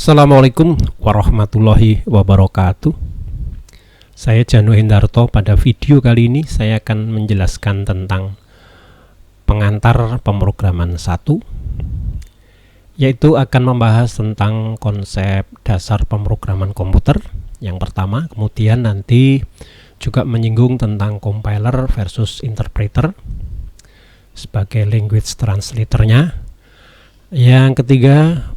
Assalamualaikum warahmatullahi wabarakatuh. Saya Jano Hendarto. Pada video kali ini saya akan menjelaskan tentang pengantar pemrograman 1, yaitu akan membahas tentang konsep dasar pemrograman komputer yang pertama, kemudian nanti juga menyinggung tentang compiler versus interpreter sebagai language translatornya. Yang ketiga,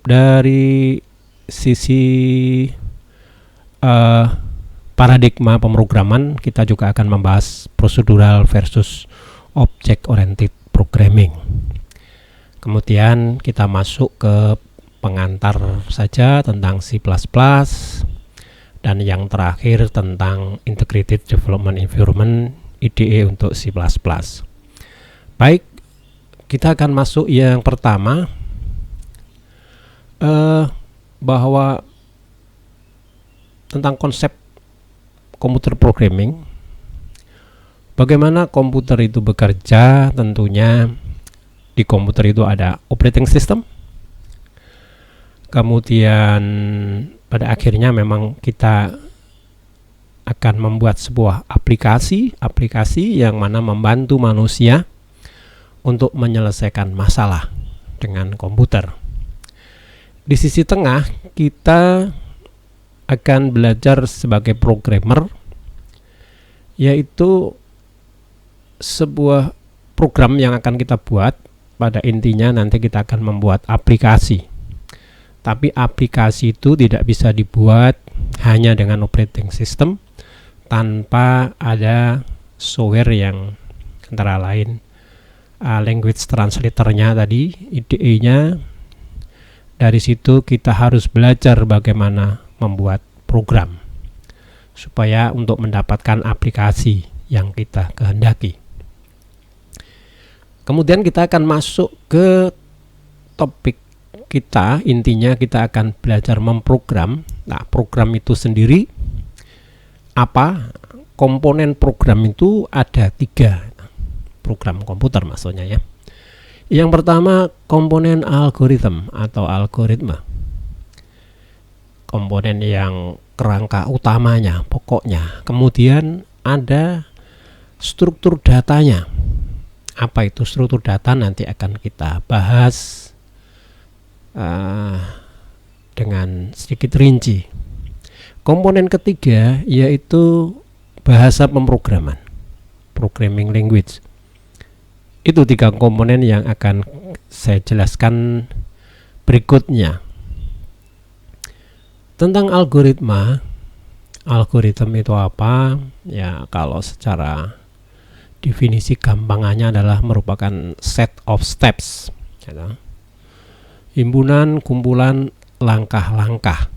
dari sisi paradigma pemrograman, kita juga akan membahas procedural versus object oriented programming. Kemudian kita masuk ke pengantar saja tentang C++, dan yang terakhir tentang Integrated Development Environment IDE untuk C++. Baik, kita akan masuk yang pertama, bahwa tentang konsep komputer programming. Bagaimana komputer itu bekerja? Tentunya di komputer itu ada operating system, kemudian pada akhirnya memang kita akan membuat sebuah aplikasi yang mana membantu manusia untuk menyelesaikan masalah dengan komputer. Di sisi tengah kita akan belajar sebagai programmer, yaitu sebuah program yang akan kita buat. Pada intinya nanti kita akan membuat aplikasi, tapi aplikasi itu tidak bisa dibuat hanya dengan operating system tanpa ada software yang antara lain language translatornya tadi, IDE-nya. Dari situ kita harus belajar bagaimana membuat program supaya untuk mendapatkan aplikasi yang kita kehendaki. Kemudian kita akan masuk ke topik kita. Intinya kita akan belajar memprogram. Nah, program itu sendiri apa? Komponen program itu ada 3. Program komputer maksudnya ya. Yang pertama, komponen algoritma atau algoritma. Komponen yang kerangka utamanya, pokoknya. Kemudian ada struktur datanya. Apa itu struktur data? Nanti akan kita bahas dengan sedikit rinci. Komponen ketiga yaitu bahasa pemrograman, programming language. Itu 3 komponen yang akan saya jelaskan berikutnya. Tentang algoritma itu apa? Ya, kalau secara definisi gampangannya adalah merupakan set of steps, gitu. Himpunan kumpulan langkah-langkah.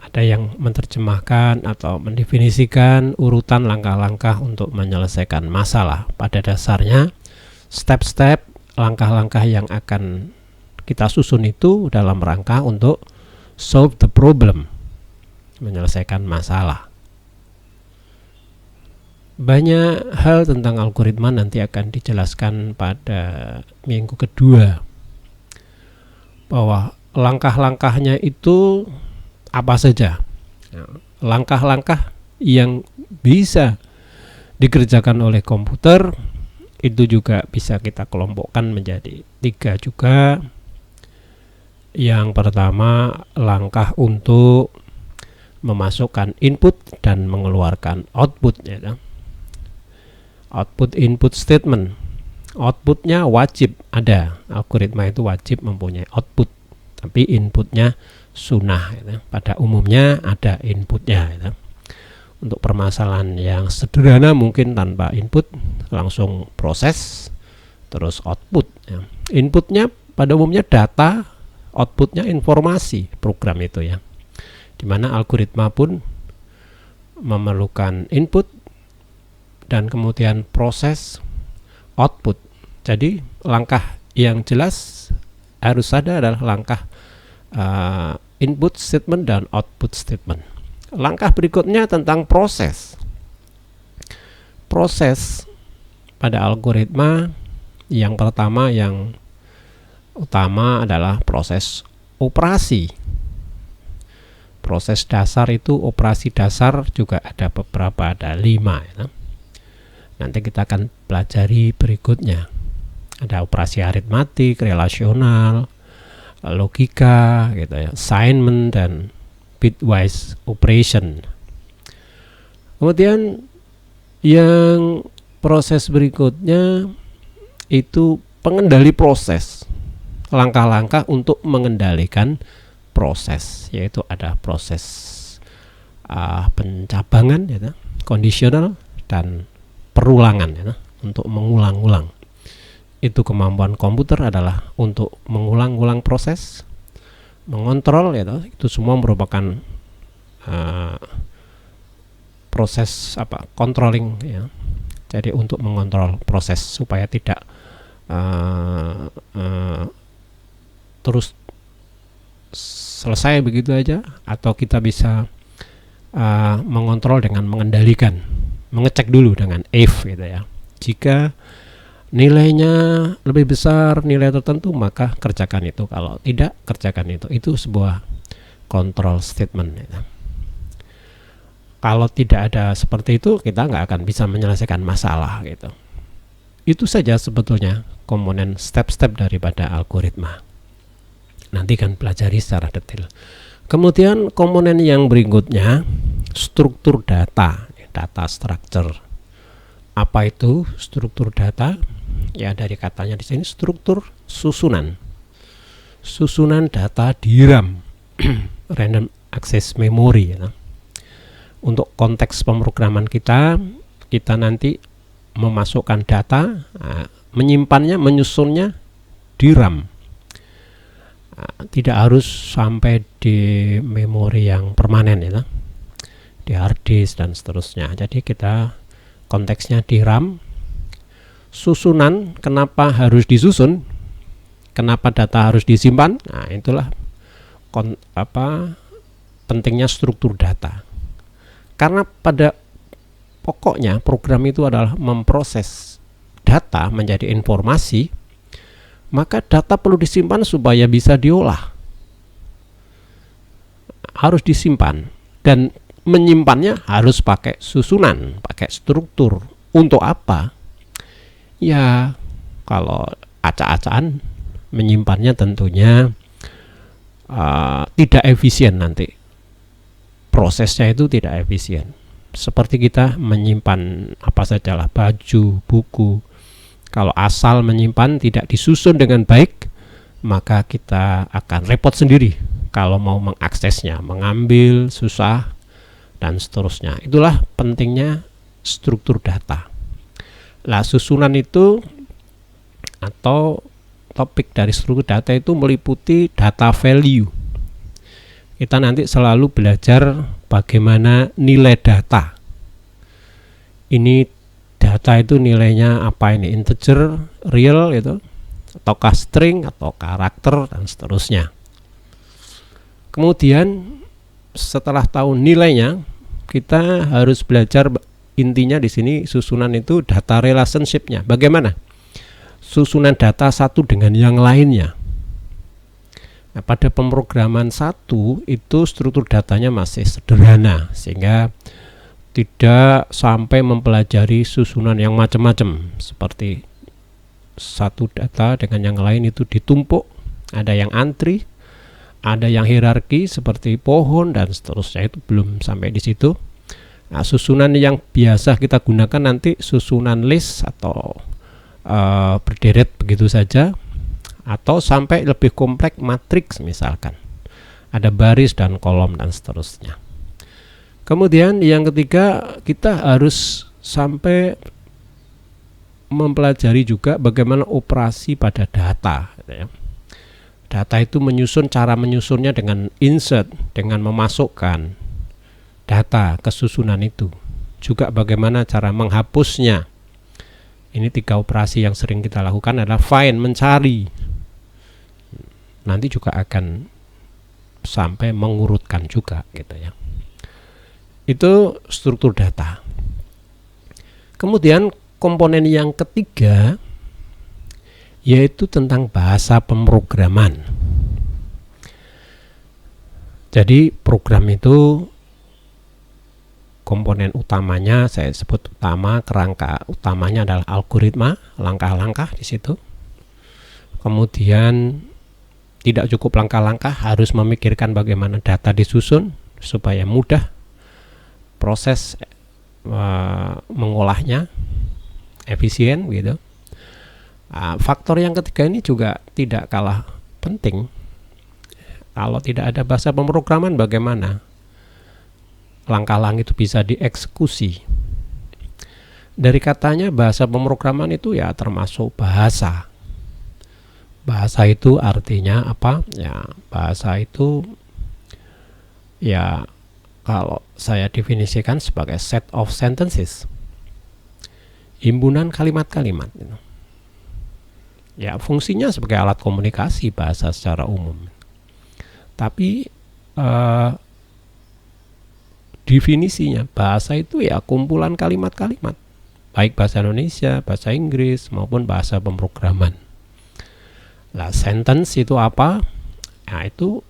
Ada yang menerjemahkan atau mendefinisikan urutan langkah-langkah untuk menyelesaikan masalah. Pada dasarnya, step-step langkah-langkah yang akan kita susun itu dalam rangka untuk solve the problem, menyelesaikan masalah. Banyak hal tentang algoritma nanti akan dijelaskan pada minggu kedua, bahwa langkah-langkahnya itu apa saja. Langkah-langkah yang bisa dikerjakan oleh komputer itu juga bisa kita kelompokkan menjadi 3 juga. Yang pertama, langkah untuk memasukkan input dan mengeluarkan output, ya. Output input statement. Outputnya wajib ada. Algoritma itu wajib mempunyai output, tapi inputnya sunnah, ya. Pada umumnya ada inputnya, ya. Untuk permasalahan yang sederhana mungkin tanpa input, langsung proses terus output, ya. Inputnya pada umumnya data, outputnya informasi program itu, ya. Dimana algoritma pun memerlukan input dan kemudian proses output. Jadi langkah yang jelas harus ada adalah langkah input statement dan output statement. Langkah berikutnya tentang proses. Proses pada algoritma yang pertama yang utama adalah proses operasi. Proses dasar itu, operasi dasar juga ada beberapa, ada 5 ya. Nanti kita akan pelajari berikutnya. Ada operasi aritmatik, relasional, logika gitu ya, assignment, dan bitwise operation. Kemudian yang proses berikutnya itu pengendali proses. Langkah-langkah untuk mengendalikan proses, yaitu ada proses pencabangan ya, kondisional, dan perulangan ya, untuk mengulang-ulang. Itu kemampuan komputer adalah untuk mengulang-ulang proses, mengontrol ya, itu semua merupakan proses controlling ya. Jadi untuk mengontrol proses supaya tidak terus selesai begitu aja, atau kita bisa mengontrol dengan mengendalikan, mengecek dulu dengan if gitu ya. Jika nilainya lebih besar nilai tertentu, maka kerjakan itu, kalau tidak kerjakan itu. Itu sebuah control statement gitu. Kalau tidak ada seperti itu, kita nggak akan bisa menyelesaikan masalah gitu. Itu saja sebetulnya komponen step-step daripada algoritma. Nanti kan pelajari secara detail. Kemudian komponen yang berikutnya, struktur data, data structure. Apa itu struktur data? Ya dari katanya di sini, struktur susunan. Susunan data di RAM, random access memory ya. Untuk konteks pemrograman kita nanti memasukkan data, menyimpannya, menyusunnya di RAM. Tidak harus sampai di memori yang permanen ya, di hard disk dan seterusnya. Jadi kita konteksnya di RAM. Susunan, kenapa harus disusun, kenapa data harus disimpan, nah itulah pentingnya struktur data. Karena pada pokoknya program itu adalah memproses data menjadi informasi, maka data perlu disimpan supaya bisa diolah. Harus disimpan, dan menyimpannya harus pakai susunan, pakai struktur. Untuk apa? Ya, kalau acak-acakan menyimpannya tentunya tidak efisien nanti. Prosesnya itu tidak efisien. Seperti kita menyimpan apa sajalah, baju, buku. Kalau asal menyimpan tidak disusun dengan baik, maka kita akan repot sendiri kalau mau mengaksesnya, mengambil susah dan seterusnya. Itulah pentingnya struktur data. Lah, susunan itu atau topik dari struktur data itu meliputi data value. Kita nanti selalu belajar bagaimana nilai data. Ini data itu nilainya apa ini? Integer, real itu, ataukah string, atau karakter, dan seterusnya. Kemudian setelah tahu nilainya, kita harus belajar intinya di sini susunan itu data relationship-nya. Bagaimana susunan data satu dengan yang lainnya. Nah, pada pemrograman 1 itu struktur datanya masih sederhana, sehingga tidak sampai mempelajari susunan yang macam-macam, seperti satu data dengan yang lain itu ditumpuk, ada yang antri, ada yang hierarki seperti pohon dan seterusnya. Itu belum sampai di situ. Nah, susunan yang biasa kita gunakan nanti susunan list atau berderet begitu saja, atau sampai lebih kompleks matriks, misalkan ada baris dan kolom dan seterusnya. Kemudian yang ketiga, kita harus sampai mempelajari juga bagaimana operasi pada data gitu ya. Data itu menyusun, cara menyusunnya dengan insert, dengan memasukkan data ke susunan itu. Juga bagaimana cara menghapusnya. Ini 3 operasi yang sering kita lakukan adalah find, mencari. Nanti juga akan sampai mengurutkan juga gitu ya. Itu struktur data. Kemudian komponen yang ketiga yaitu tentang bahasa pemrograman. Jadi program itu komponen utamanya, saya sebut utama, kerangka utamanya adalah algoritma, langkah-langkah di situ. Kemudian tidak cukup langkah-langkah, harus memikirkan bagaimana data disusun supaya mudah proses mengolahnya, efisien gitu. Faktor yang ketiga ini juga tidak kalah penting. Kalau tidak ada bahasa pemrograman, bagaimana langkah-langkah itu bisa dieksekusi? Dari katanya bahasa pemrograman itu ya termasuk bahasa. Bahasa itu artinya apa? Ya, bahasa itu ya kalau saya definisikan sebagai set of sentences, himpunan kalimat-kalimat. Ya, fungsinya sebagai alat komunikasi bahasa secara umum. Tapi definisinya bahasa itu ya kumpulan kalimat-kalimat, baik bahasa Indonesia, bahasa Inggris maupun bahasa pemrograman. Nah, sentence itu apa? Nah, itu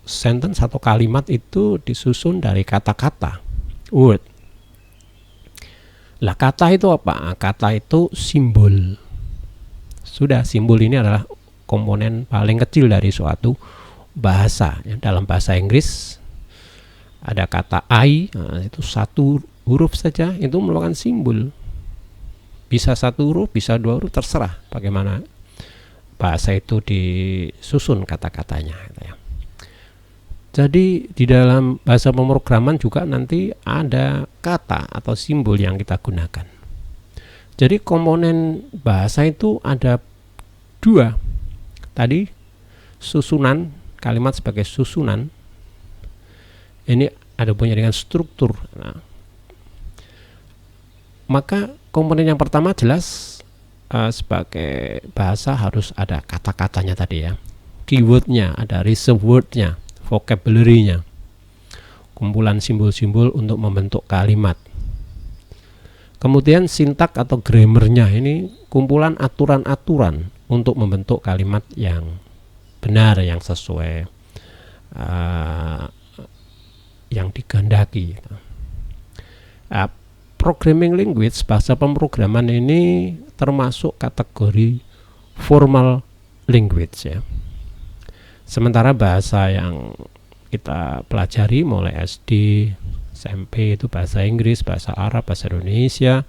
sentence atau kalimat itu disusun dari kata-kata, word. Lah, kata itu apa? Kata itu simbol. Sudah, simbol ini adalah komponen paling kecil dari suatu bahasa. Dalam bahasa Inggris ada kata I, nah, itu satu huruf saja itu merupakan simbol. Bisa satu huruf, bisa dua huruf, terserah bagaimana bahasa itu disusun kata-katanya. Jadi di dalam bahasa pemrograman juga nanti ada kata atau simbol yang kita gunakan. Jadi komponen bahasa itu ada dua. Tadi susunan, kalimat sebagai susunan. Ini ada punya dengan struktur. Nah, maka komponen yang pertama jelas sebagai bahasa harus ada kata-katanya tadi ya, keywordnya, ada reserve wordnya, vocabulary-nya, kumpulan simbol-simbol untuk membentuk kalimat. Kemudian sintak atau grammarnya, ini kumpulan aturan-aturan untuk membentuk kalimat yang benar, yang sesuai yang dikehendaki. Programming language, bahasa pemrograman ini termasuk kategori formal language ya. Sementara bahasa yang kita pelajari mulai SD, SMP itu bahasa Inggris, bahasa Arab, bahasa Indonesia,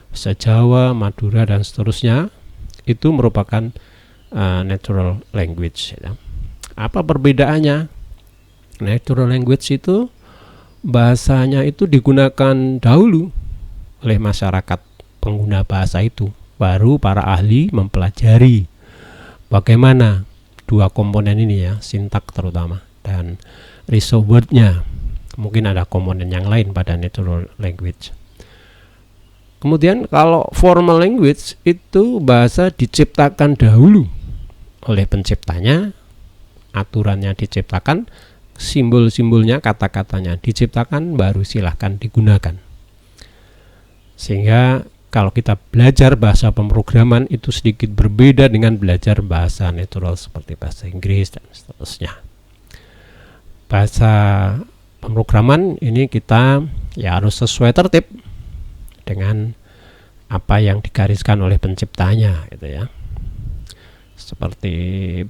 bahasa Jawa, Madura dan seterusnya, itu merupakan natural language ya. Apa perbedaannya? Natural language itu bahasanya itu digunakan dahulu oleh masyarakat pengguna bahasa itu, baru para ahli mempelajari bagaimana dua komponen ini ya, sintak terutama dan reserve word-nya. Mungkin ada komponen yang lain pada natural language. Kemudian kalau formal language itu bahasa diciptakan dahulu oleh penciptanya, aturannya diciptakan, simbol-simbolnya, kata-katanya diciptakan, baru silahkan digunakan. Sehingga kalau kita belajar bahasa pemrograman itu sedikit berbeda dengan belajar bahasa natural seperti bahasa Inggris dan seterusnya. Bahasa pemrograman ini kita ya harus sesuai tertib dengan apa yang digariskan oleh penciptanya gitu ya. Seperti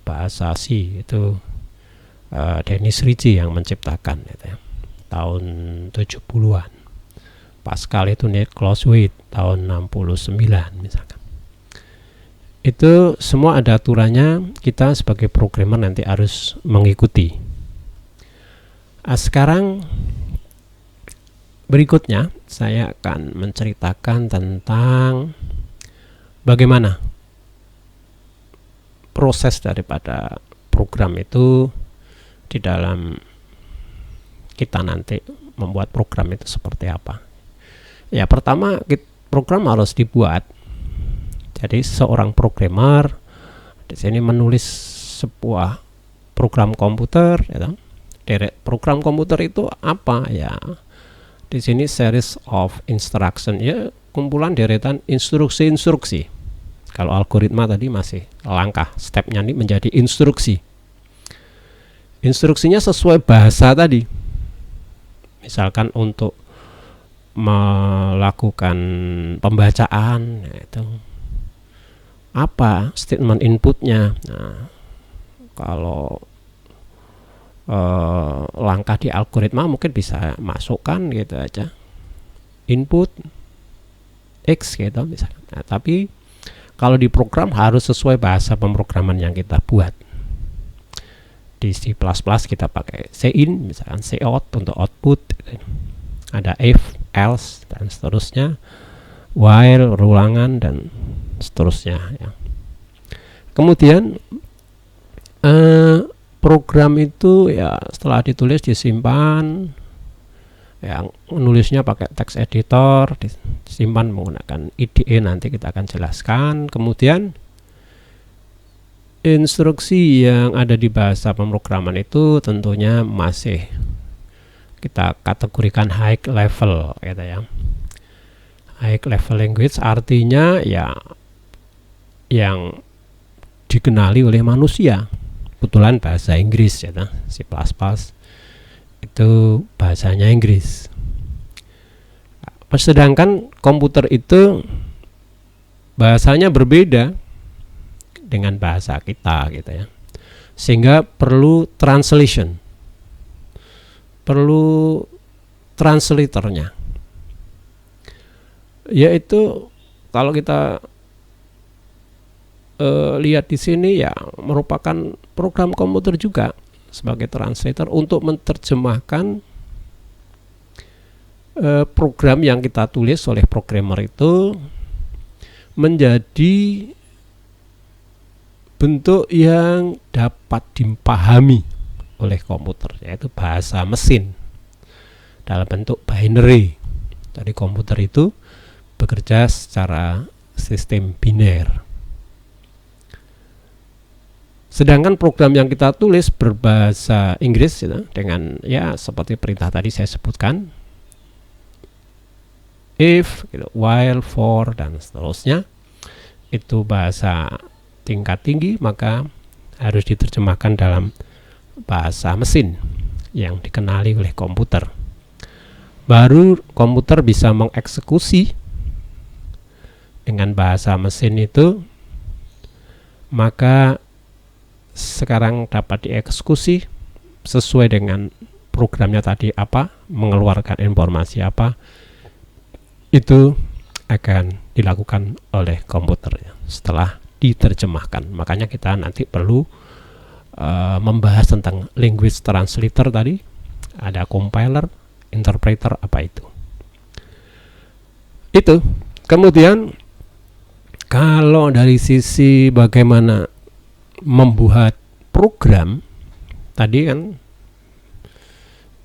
bahasa C itu Dennis Ritchie yang menciptakan gitu ya, tahun 70-an. Pascal itu Nick Clausewitz tahun 69 misalkan. Itu semua ada aturannya, kita sebagai programmer nanti harus mengikuti. Sekarang berikutnya saya akan menceritakan tentang bagaimana proses daripada program itu di dalam kita nanti membuat program itu seperti apa. Ya, pertama program harus dibuat. Jadi seorang programmer di sini menulis sebuah program komputer ya. Program komputer itu apa ya? Di sini series of instruction ya, kumpulan deretan instruksi-instruksi. Kalau algoritma tadi masih langkah, stepnya ini menjadi instruksi. Instruksinya sesuai bahasa tadi. Misalkan untuk melakukan pembacaan, itu apa statement inputnya. Nah, kalau langkah di algoritma mungkin bisa masukkan gitu aja, input X gitu misalkan. Nah, tapi kalau di program harus sesuai bahasa pemrograman yang kita buat. Di C++ kita pakai cin, misalkan cout untuk output, ada if, else, dan seterusnya, while, ulangan, dan seterusnya ya. Kemudian program itu ya setelah ditulis disimpan, yang menulisnya pakai text editor, disimpan menggunakan IDE, nanti kita akan jelaskan. Kemudian instruksi yang ada di bahasa pemrograman itu tentunya masih kita kategorikan high level gitu ya. High level language artinya ya yang dikenali oleh manusia. Kebetulan bahasa Inggris ya, C++ itu bahasanya Inggris. Sedangkan komputer itu bahasanya berbeda dengan bahasa kita gitu ya, sehingga perlu translation, perlu translatornya, yaitu kalau kita lihat di sini ya merupakan program komputer juga sebagai translator untuk menerjemahkan program yang kita tulis oleh programmer itu menjadi bentuk yang dapat dipahami oleh komputer, yaitu bahasa mesin dalam bentuk binary. Jadi komputer itu bekerja secara sistem biner. Sedangkan program yang kita tulis berbahasa Inggris gitu, dengan ya seperti perintah tadi saya sebutkan, if, gitu, while, for, dan seterusnya, itu bahasa tingkat tinggi, maka harus diterjemahkan dalam bahasa mesin yang dikenali oleh komputer. Baru komputer bisa mengeksekusi dengan bahasa mesin itu, maka sekarang dapat dieksekusi sesuai dengan programnya tadi apa, mengeluarkan informasi apa, itu akan dilakukan oleh komputer setelah diterjemahkan. Makanya kita nanti perlu membahas tentang language translator tadi, ada compiler, interpreter, apa itu. Kemudian kalau dari sisi bagaimana membuat program tadi kan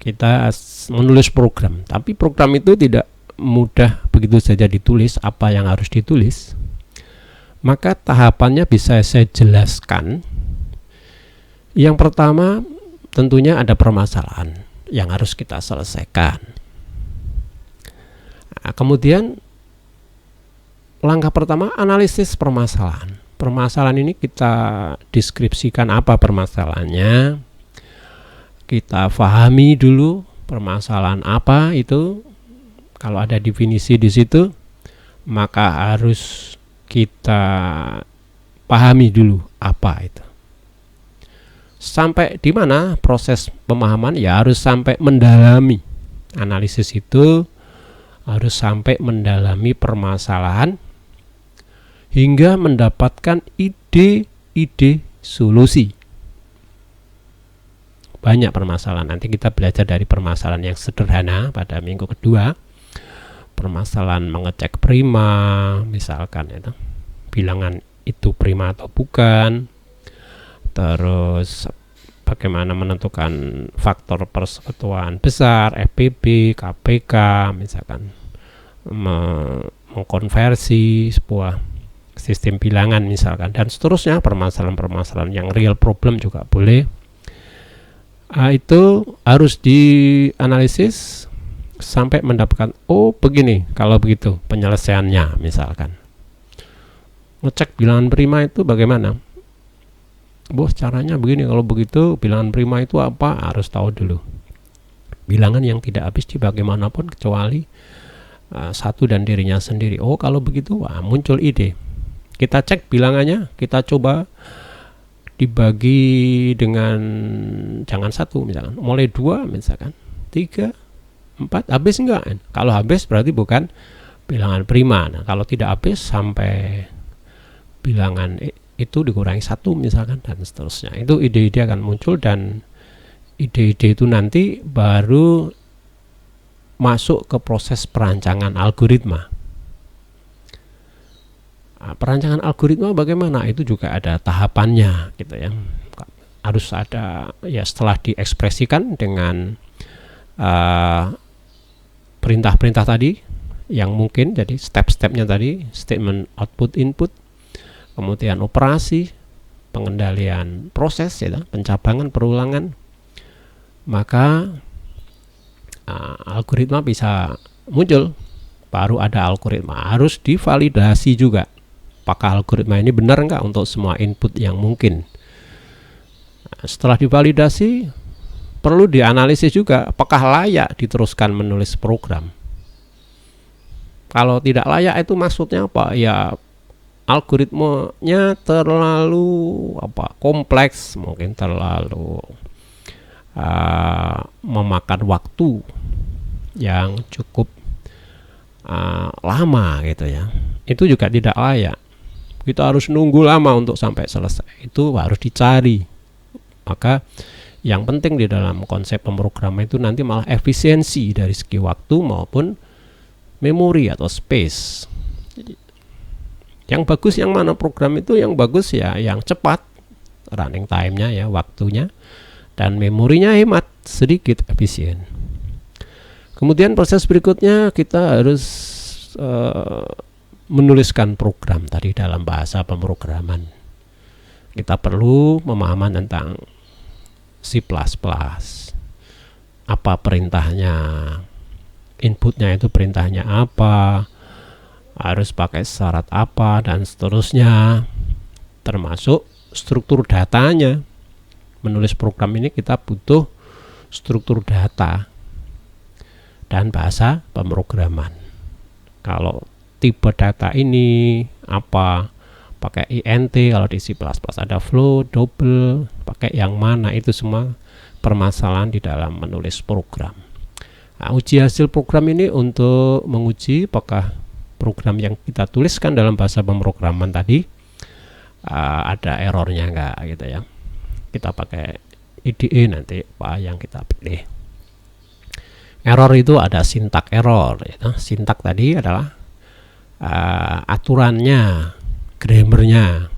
kita menulis program, tapi program itu tidak mudah begitu saja ditulis. Apa yang harus ditulis, maka tahapannya bisa saya jelaskan. Yang pertama tentunya ada permasalahan yang harus kita selesaikan. Nah, kemudian langkah pertama analisis permasalahan. Permasalahan ini kita deskripsikan apa permasalahannya, kita pahami dulu permasalahan apa itu. Kalau ada definisi di situ, maka harus kita pahami dulu apa itu. Sampai di mana proses pemahaman, ya harus sampai mendalami. Analisis itu harus sampai mendalami permasalahan hingga mendapatkan ide-ide solusi. Banyak permasalahan, nanti kita belajar dari permasalahan yang sederhana pada minggu kedua. Permasalahan mengecek prima, misalkan itu bilangan itu prima atau bukan. Terus bagaimana menentukan faktor persekutuan besar, FPB, KPK, misalkan mengkonversi sebuah sistem bilangan misalkan, dan seterusnya. Permasalahan-permasalahan yang real problem juga boleh. Itu harus dianalisis sampai mendapatkan, oh begini, kalau begitu penyelesaiannya misalkan. ngecek bilangan prima itu bagaimana? Bos, caranya begini, kalau begitu bilangan prima itu apa? Harus tahu dulu. Bilangan yang tidak habis di bagaimanapun kecuali satu dan dirinya sendiri. Oh, kalau begitu muncul ide. Kita cek bilangannya, kita coba dibagi dengan jangan satu misalkan, mulai 2 misalkan, 3, 4, habis enggak? Kalau habis berarti bukan bilangan prima. Nah, kalau tidak habis sampai bilangan itu dikurangi 1 misalkan, dan seterusnya. Itu ide-ide akan muncul, dan ide-ide itu nanti baru masuk ke proses perancangan algoritma. Perancangan algoritma bagaimana? Itu juga ada tahapannya gitu ya. Harus ada ya, setelah diekspresikan dengan perintah-perintah tadi yang mungkin, jadi step-stepnya tadi, statement, output, input, kemudian operasi, pengendalian proses ya, pencabangan, perulangan, maka algoritma bisa muncul. Baru ada algoritma, harus divalidasi juga. Apakah algoritma ini benar enggak untuk semua input yang mungkin. Setelah divalidasi, perlu dianalisis juga apakah layak diteruskan menulis program. Kalau tidak layak itu maksudnya apa? Ya, algoritmanya terlalu kompleks, mungkin terlalu memakan waktu yang cukup lama gitu ya. Itu juga tidak layak. Kita harus nunggu lama untuk sampai selesai. Itu harus dicari. Maka yang penting di dalam konsep pemrograman itu nanti malah efisiensi dari segi waktu maupun memori atau space. Jadi, yang bagus yang mana program itu? Yang bagus ya yang cepat, running time-nya ya, waktunya, dan memorinya hemat, sedikit, efisien. Kemudian proses berikutnya kita harus menuliskan program tadi dalam bahasa pemrograman. Kita perlu pemahaman tentang C++. Apa perintahnya? Inputnya itu perintahnya apa? Harus pakai syarat apa, dan seterusnya. Termasuk struktur datanya. Menulis program ini kita butuh struktur data dan bahasa pemrograman. Kalau tipe data ini apa, pakai int, kalau di C++ ada float, double, pakai yang mana, itu semua permasalahan di dalam menulis program. Nah, uji hasil program ini untuk menguji apakah program yang kita tuliskan dalam bahasa pemrograman tadi ada errornya enggak gitu ya. Kita pakai IDE nanti apa yang kita pilih. Error itu ada sintak error ya. Sintak tadi adalah aturannya, grammarnya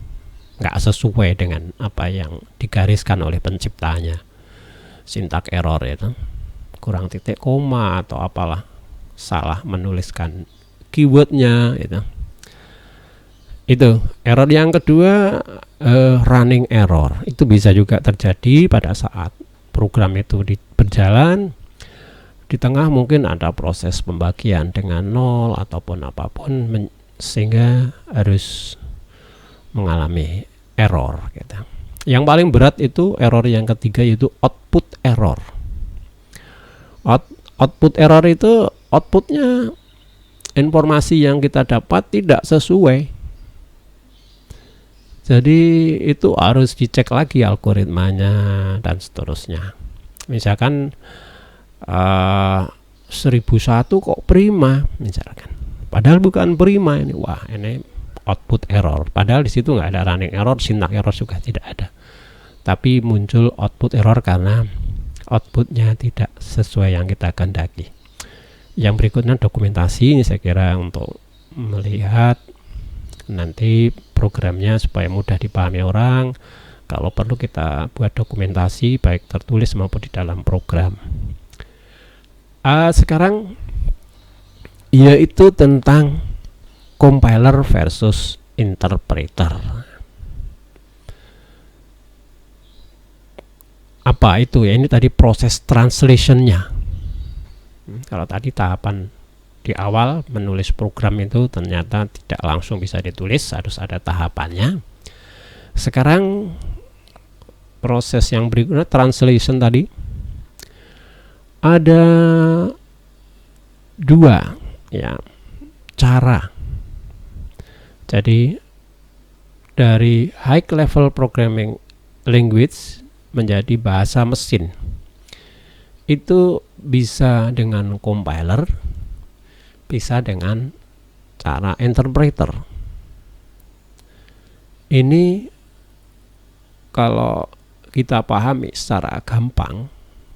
nggak sesuai dengan apa yang digariskan oleh penciptanya. Sintak error itu kurang titik koma atau apalah, salah menuliskan keywordnya itu error. Yang kedua running error, itu bisa juga terjadi pada saat program itu berjalan. Di tengah mungkin ada proses pembagian dengan nol ataupun apapun, sehingga harus mengalami error gitu. Yang paling berat itu error yang ketiga, yaitu output error. Output error itu outputnya, informasi yang kita dapat tidak sesuai. Jadi itu harus dicek lagi algoritmanya dan seterusnya. Misalkan 1001 kok prima misalkan, padahal bukan prima ini. Wah, ini output error. Padahal di situ nggak ada running error, syntax error juga tidak ada, tapi muncul output error karena outputnya tidak sesuai yang kita kehendaki. Yang berikutnya dokumentasi. Ini saya kira untuk melihat nanti programnya supaya mudah dipahami orang. Kalau perlu kita buat dokumentasi baik tertulis maupun di dalam program. Sekarang yaitu tentang compiler versus interpreter. Apa itu ya? Ini tadi proses translationnya. Kalau tadi tahapan di awal menulis program itu ternyata tidak langsung bisa ditulis, harus ada tahapannya. Sekarang proses yang berikutnya translation tadi. Ada dua ya cara. Jadi dari high level programming language menjadi bahasa mesin itu bisa dengan compiler, bisa dengan cara interpreter. Ini kalau kita pahami secara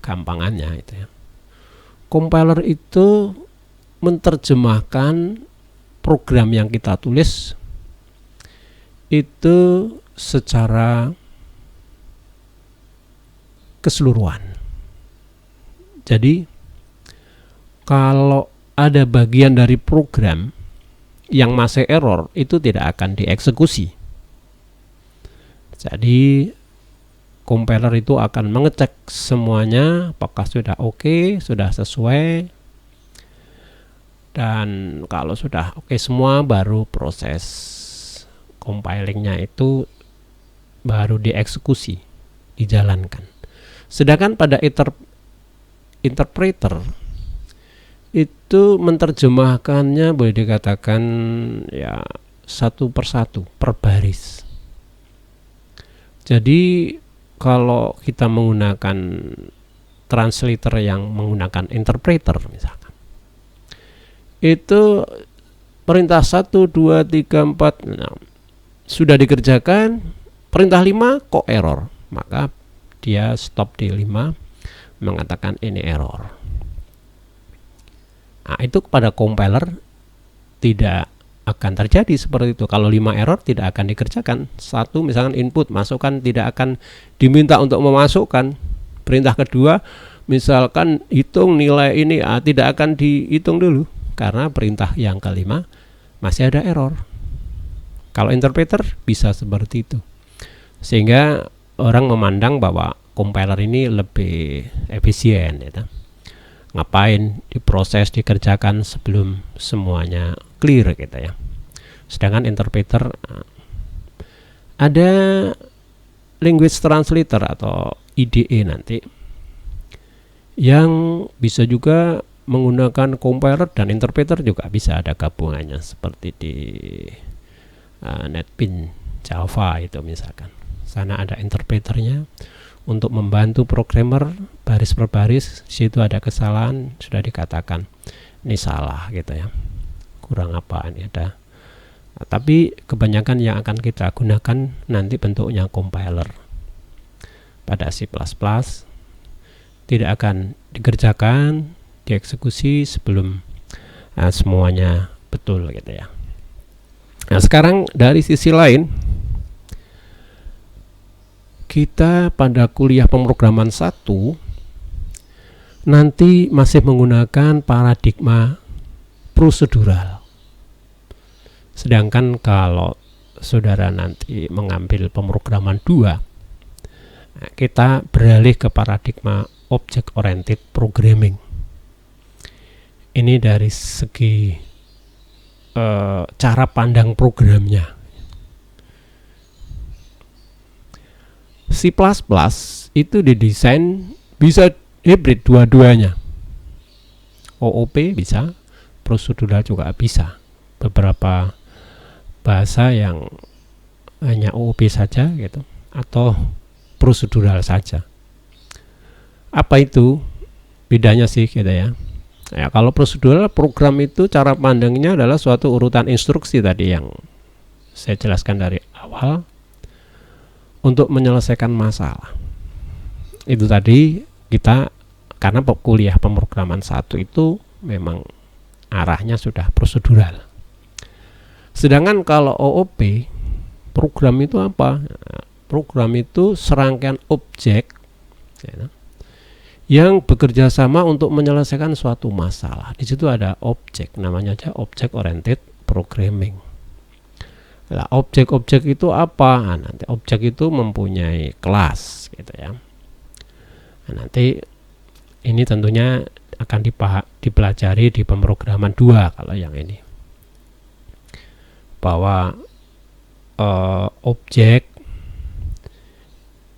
gampangannya itu ya. Compiler itu menerjemahkan program yang kita tulis itu secara keseluruhan. Jadi kalau ada bagian dari program yang masih error, itu tidak akan dieksekusi. Jadi compiler itu akan mengecek semuanya apakah sudah oke, sudah sesuai, dan kalau sudah oke semua baru proses compilingnya itu baru dieksekusi, dijalankan. Sedangkan pada interpreter itu menerjemahkannya boleh dikatakan ya satu persatu per baris. Jadi kalau kita menggunakan translator yang menggunakan interpreter misalkan, itu perintah 1, 2, 3, 4 sudah dikerjakan, perintah 5 kok error, maka dia stop di 5 mengatakan ini error. Nah, itu kepada compiler tidak akan terjadi seperti itu. Kalau 5 error tidak akan dikerjakan. 1 misalkan input masukkan tidak akan diminta untuk memasukkan. Perintah kedua misalkan hitung nilai ini tidak akan dihitung dulu karena perintah yang kelima masih ada error. Kalau interpreter bisa seperti itu. Sehingga orang memandang bahwa compiler ini lebih efisien ya. Ngapain diproses, dikerjakan sebelum semuanya clear gitu ya. Sedangkan interpreter ada language translator atau IDE nanti yang bisa juga menggunakan compiler dan interpreter, juga bisa ada gabungannya seperti di NetBeans Java itu misalkan. Sana ada interpreternya untuk membantu programmer baris per baris, situ ada kesalahan sudah dikatakan ini salah gitu ya, kurang apaan ya ada. Nah, tapi kebanyakan yang akan kita gunakan nanti bentuknya compiler. Pada C++ tidak akan dikerjakan, dieksekusi sebelum semuanya betul gitu ya. Nah sekarang dari sisi lain, kita pada kuliah pemrograman 1 nanti masih menggunakan paradigma prosedural. Sedangkan kalau saudara nanti mengambil pemrograman 2, kita beralih ke paradigma object oriented programming. Ini dari segi cara pandang programnya. C++ itu didesain bisa hybrid dua-duanya. OOP bisa, prosedural juga bisa. Beberapa bahasa yang hanya OOP saja gitu, atau prosedural saja. Apa itu bedanya sih gitu ya? Ya kalau prosedural, program itu cara pandangnya adalah suatu urutan instruksi tadi yang saya jelaskan dari awal untuk menyelesaikan masalah. Itu tadi kita karena kuliah pemrograman 1 itu memang arahnya sudah prosedural. Sedangkan kalau OOP, program itu apa? Program itu serangkaian objek ya, yang bekerja sama untuk menyelesaikan suatu masalah. Di situ ada objek, namanya aja object oriented programming. Nah, objek-objek itu apa? Nah, nanti objek itu mempunyai kelas gitu ya. Nah, nanti ini tentunya akan dipelajari di pemrograman 2 kalau yang ini, bahwa objek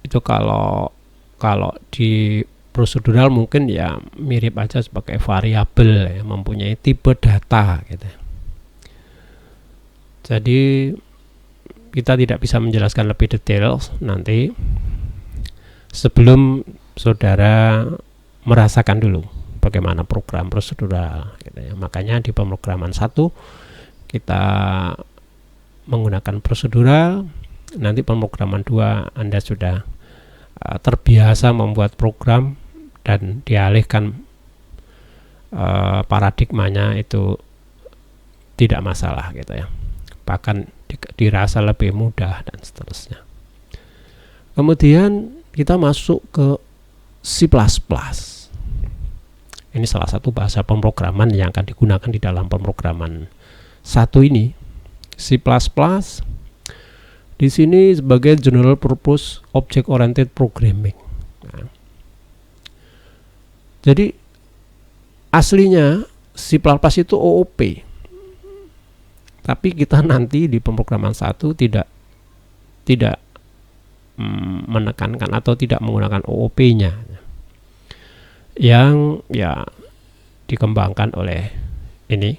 itu kalau di prosedural mungkin ya mirip aja sebagai variabel ya, mempunyai tipe data gitu. Jadi kita tidak bisa menjelaskan lebih detail nanti sebelum saudara merasakan dulu bagaimana program prosedural gitu ya. Makanya di pemrograman 1 kita menggunakan prosedural, nanti pemrograman 2 Anda sudah terbiasa membuat program dan dialihkan paradigmanya itu tidak masalah gitu ya, bahkan dirasa lebih mudah dan seterusnya. Kemudian kita masuk ke C++. Ini salah satu bahasa pemrograman yang akan digunakan di dalam pemrograman 1 ini. C++ di sini sebagai General Purpose Object Oriented Programming. Nah, jadi aslinya C++ itu OOP, tapi kita nanti di pemrograman 1 tidak menekankan atau tidak menggunakan OOP-nya, yang ya dikembangkan oleh ini,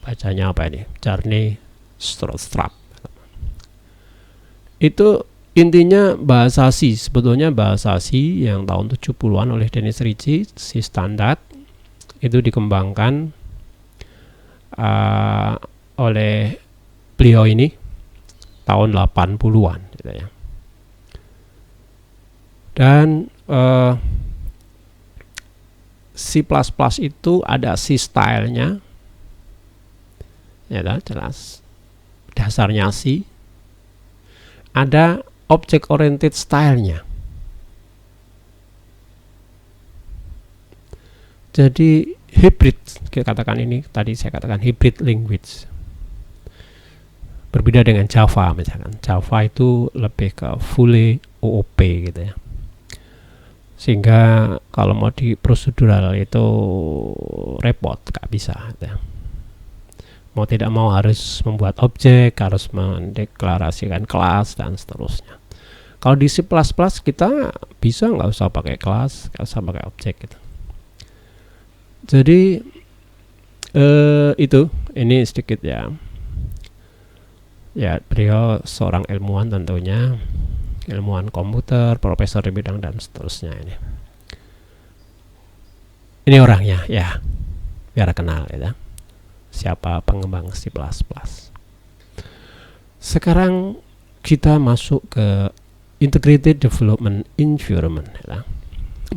bacanya apa ini, Charney Strostrap. Itu intinya bahasa C, sebetulnya bahasa C yang tahun 70-an oleh Dennis Ritchie, C standar itu dikembangkan oleh beliau ini tahun 80-an gitu ya. Dan C++ itu ada C style-nya ya, jelas dasarnya C, ada object oriented style-nya. Jadi hybrid, kita katakan ini tadi saya katakan hybrid language. Berbeda dengan Java misalkan. Java itu lebih ke fully OOP gitu ya. Sehingga kalau mau di prosedural itu repot, gak bisa gitu ya. Mau tidak mau harus membuat objek, harus mendeklarasikan kelas dan seterusnya. Kalau di C++ kita bisa nggak usah pakai kelas, nggak usah pakai objek gitu. Jadi itu ini sedikit ya. Ya, beliau seorang ilmuwan tentunya, ilmuwan komputer, profesor di bidang dan seterusnya ini. Ini orangnya ya, biar kenal ya. Siapa pengembang C++. Sekarang kita masuk ke Integrated Development Environment ya.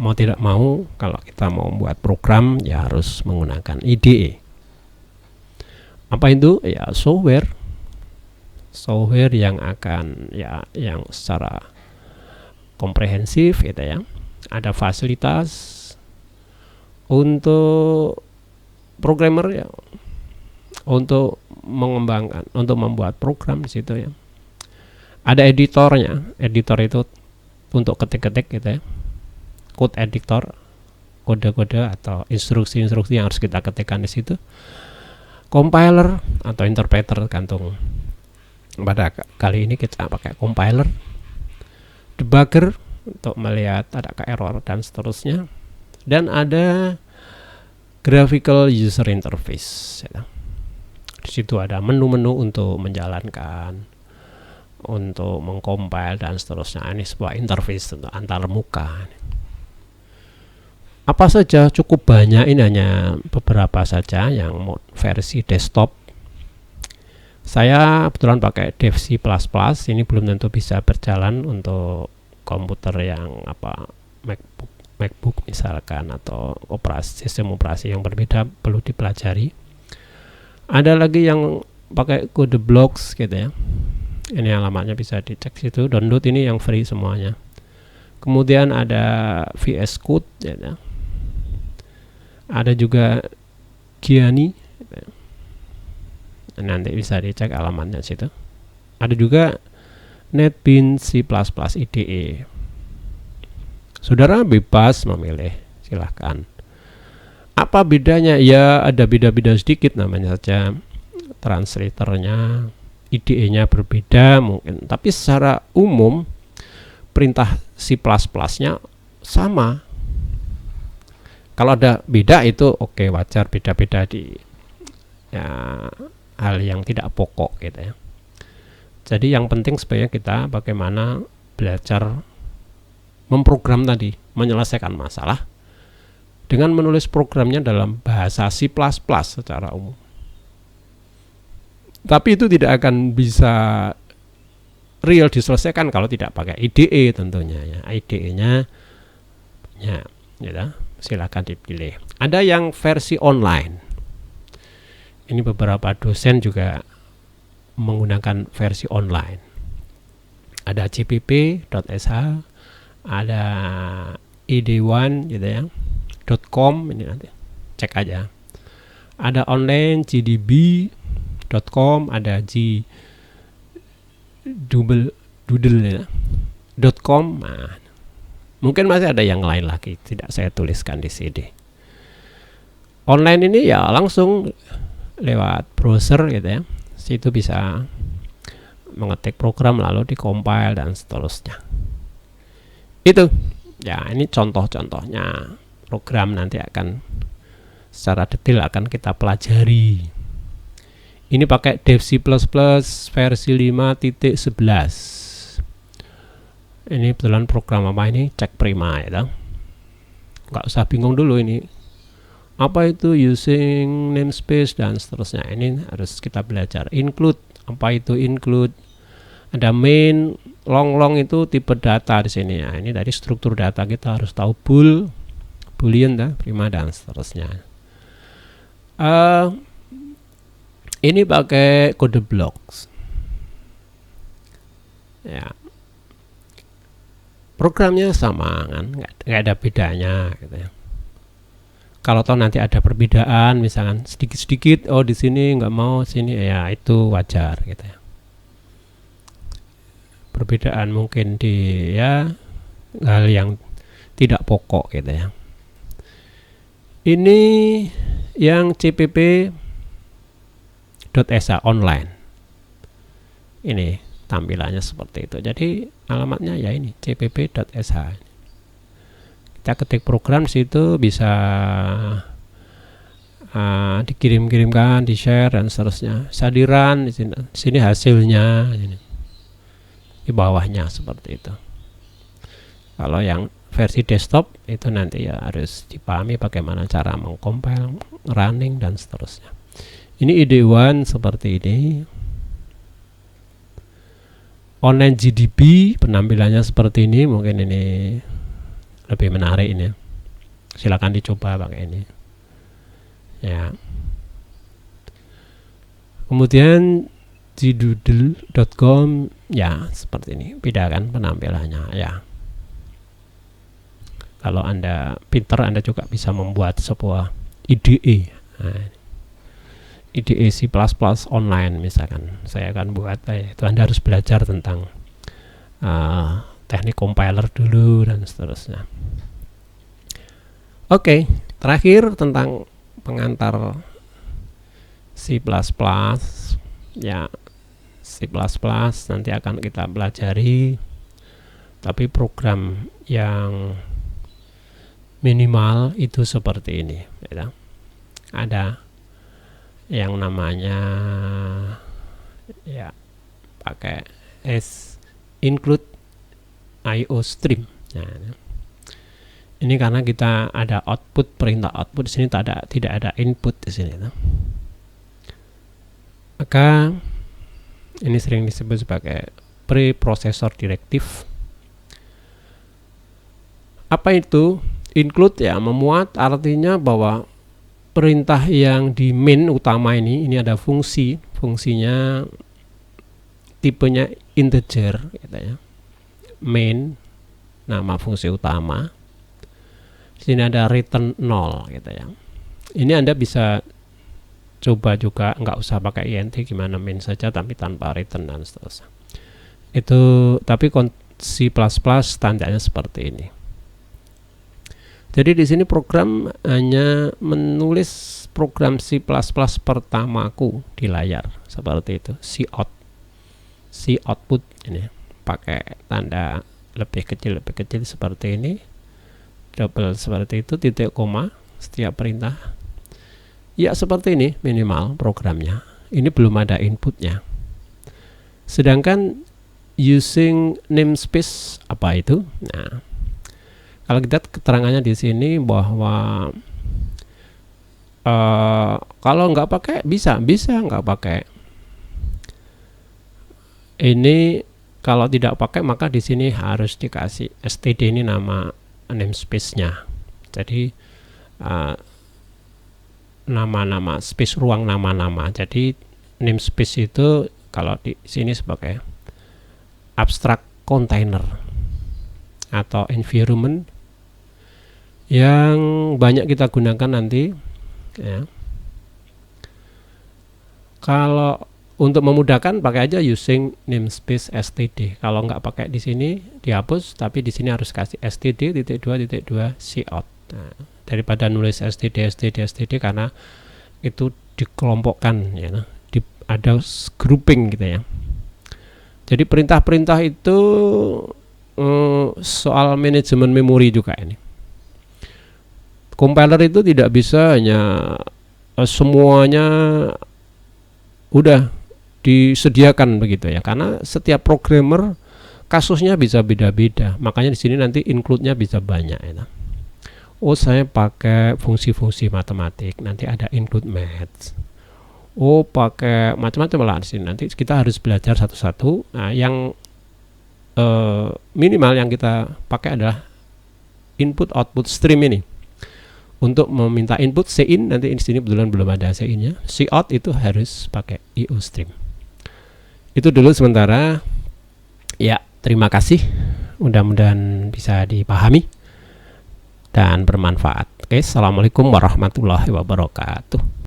Mau tidak mau kalau kita mau membuat program ya harus menggunakan IDE. Apa itu? Ya software yang akan ya yang secara komprehensif gitu ya. Ada fasilitas untuk programmer ya, untuk mengembangkan, untuk membuat program di situ ya. Ada editornya. Editor itu untuk ketik-ketik gitu ya. Code editor, kode-kode atau instruksi-instruksi yang harus kita ketikkan di situ. Compiler atau interpreter, tergantung. Pada kali ini kita pakai compiler. Debugger untuk melihat adakah error dan seterusnya. Dan ada graphical user interface ya. Di situ ada menu-menu untuk menjalankan, untuk mengcompile dan seterusnya. Ini sebuah interface untuk antar muka. Apa saja, cukup banyak, ini hanya beberapa saja yang versi desktop. Saya kebetulan pakai Dev C++, ini belum tentu bisa berjalan untuk komputer yang MacBook misalkan, atau sistem operasi yang berbeda, perlu dipelajari. Ada lagi yang pakai kode blocks gitu ya. Ini alamatnya bisa dicek situ, download, ini yang free semuanya. Kemudian ada VS Code ya. Ada juga Giani, nanti bisa dicek alamatnya situ. Ada juga NetBeans C++ IDE. Saudara bebas memilih C++ silahkan. Apa bedanya? Ya ada beda-beda sedikit, namanya saja translatornya, IDE-nya berbeda mungkin, tapi secara umum perintah C++ nya sama. Kalau ada beda itu oke, wajar, beda-beda di ya, hal yang tidak pokok gitu ya. Jadi yang penting sebenarnya kita bagaimana belajar memprogram tadi, menyelesaikan masalah dengan menulis programnya dalam bahasa C++ secara umum. Tapi itu tidak akan bisa real diselesaikan kalau tidak pakai IDE tentunya ya. IDE-nya ya, silakan dipilih. Ada yang versi online. Ini beberapa dosen juga menggunakan versi online. Ada cpp.sh, ada id1 gitu ya, .com, ini nanti cek aja. Ada online gdb.com, ada doodle ya, .com. Nah, mungkin masih ada yang lain lagi, tidak saya tuliskan di sini. Online ini ya langsung lewat browser gitu ya. Situ bisa mengetik program lalu dikompil dan seterusnya. Itu ya, ini contoh-contohnya program, nanti akan secara detail akan kita pelajari. Ini pakai Dev C++ versi 5.11. Ini betulan program apa ini? Cek prima ya. Nggak usah bingung dulu ini apa itu using namespace dan seterusnya. Ini harus kita belajar. Include, apa itu include? Ada main, long itu tipe data di sini ya. Ini dari struktur data kita harus tahu boolean, prima dan seterusnya. Ini pakai kode blocks. Ya. Programnya sama kan, nggak ada bedanya gitu ya. Kalau tahu nanti ada perbedaan, misalkan sedikit-sedikit, oh di sini nggak mau sini, ya itu wajar gitu ya. Perbedaan mungkin di ya hal yang tidak pokok gitu ya. Ini yang cpp.sh online. Ini tampilannya seperti itu. Jadi alamatnya ya ini cpp.sh. Kita ketik program di situ, bisa dikirim-kirimkan, di-share dan seterusnya. Bisa di-run di sini hasilnya di bawahnya seperti itu. Kalau yang versi desktop itu nanti ya harus dipahami bagaimana cara mengcompile, running dan seterusnya. Ini id1 seperti ini. Online GDB penampilannya seperti ini, mungkin ini lebih menarik ini. Silakan dicoba pakai ini. Ya. Kemudian gdoodle.com ya seperti ini. Beda kan penampilannya ya. Kalau Anda pinter, Anda juga bisa membuat sebuah IDE. Nah, IDE C++ online misalkan. Saya akan buat, itu Anda harus belajar tentang teknik compiler dulu dan seterusnya. Oke, terakhir tentang pengantar C++. Ya, C++ nanti akan kita pelajari, tapi program yang minimal itu seperti ini ya. Ada yang namanya ya pakai include IO stream. Nah, ini karena kita ada output, perintah output di sini tidak ada input di sini. Maka ini sering disebut sebagai preprocessor directive. Apa itu? Include ya, memuat, artinya bahwa perintah yang di main utama ini ada fungsinya tipenya integer gitu ya. Main nama fungsi utama. Di sini ada return 0 gitu ya. Ini Anda bisa coba juga, nggak usah pakai int, gimana main saja tapi tanpa return dan seterusnya. Itu tapi C++ standarnya seperti ini. Jadi di sini program hanya menulis program C++ pertamaku di layar seperti itu. C output ini pakai tanda lebih kecil seperti ini, double seperti itu, titik koma setiap perintah. Ya seperti ini minimal programnya. Ini belum ada inputnya. Sedangkan using namespace apa itu? Nah, kalau kita keterangannya di sini bahwa kalau nggak pakai bisa nggak pakai. Ini kalau tidak pakai maka di sini harus dikasih std, ini nama namespace-nya. Jadi nama-nama space, ruang nama-nama. Jadi namespace itu kalau di sini sebagai abstract container atau environment yang banyak kita gunakan nanti ya. Kalau untuk memudahkan pakai aja using namespace std. Kalau nggak pakai di sini dihapus, tapi di sini harus kasih std.2.2 cout. Nah, daripada nulis std karena itu dikelompokkan ya, ada grouping gitu ya. Jadi perintah-perintah itu soal manajemen memori juga ini. Compiler itu tidak bisa hanya semuanya udah disediakan begitu ya, karena setiap programmer kasusnya bisa beda-beda. Makanya di sini nanti include-nya bisa banyak ya. Oh, saya pakai fungsi-fungsi matematik, nanti ada include maths. Oh, pakai macam-macam lah di sini. Nanti kita harus belajar satu-satu. Nah, yang minimal yang kita pakai adalah input output stream ini. Untuk meminta input cin, nanti di sini kebetulan belum ada cin-nya. Cout itu harus pakai io stream. Itu dulu sementara. Ya, terima kasih. Mudah-mudahan bisa dipahami dan bermanfaat. Oke, assalamualaikum warahmatullahi wabarakatuh.